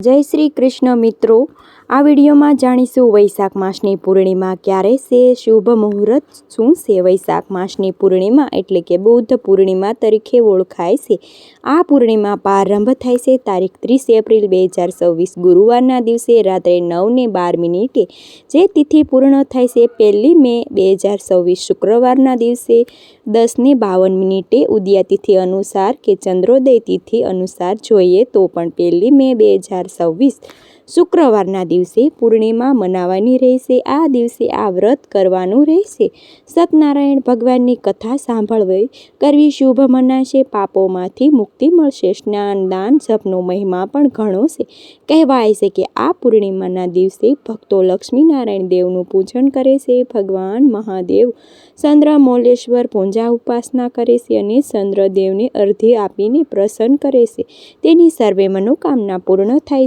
જય શ્રી કૃષ્ણ મિત્રો, આ વિડીયોમાં જાણીશું વૈશાખ માસની પૂર્ણિમા ક્યારે છે, શુભ મુહૂર્ત શું છે। વૈશાખ માસની પૂર્ણિમા એટલે કે બુદ્ધ પૂર્ણિમા તરીકે ઓળખાય છે। આ પૂર્ણિમા પ્રારંભ થાય છે તારીખ 30 એપ્રિલ 2024 ગુરુવારના દિવસે રાત્રે 9:12 જે તિથિ પૂર્ણ થાય છે 1 મે 2024 શુક્રવારના દિવસે 10:52 ઉદયા તિથિ અનુસાર કે ચંદ્રોદય તિથિ અનુસાર જોઈએ તો પણ 1 મે 2024 શુક્રવારના દિવસે પૂર્ણિમા મનાવવાની રહેશે। આ દિવસે આ વ્રત કરવાનું રહેશે। સત્યનારાયણ ભગવાનની કથા સાંભળવી કરવી શુભ મનાશે, પાપોમાંથી મુક્તિ મળશે। સ્નાન દાન જપનો મહિમા પણ ઘણો છે। કહેવાય છે કે આ પૂર્ણિમાના દિવસે ભક્તો લક્ષ્મીનારાયણ દેવનું પૂજન કરે છે, ભગવાન મહાદેવ ચંદ્રમૌલેશ્વર પૂજા ઉપાસના કરે છે અને ચંદ્રદેવને અર્ઘ્ય આપીને પ્રસન્ન કરે છે। તેની સર્વે મનોકામના પૂર્ણ થાય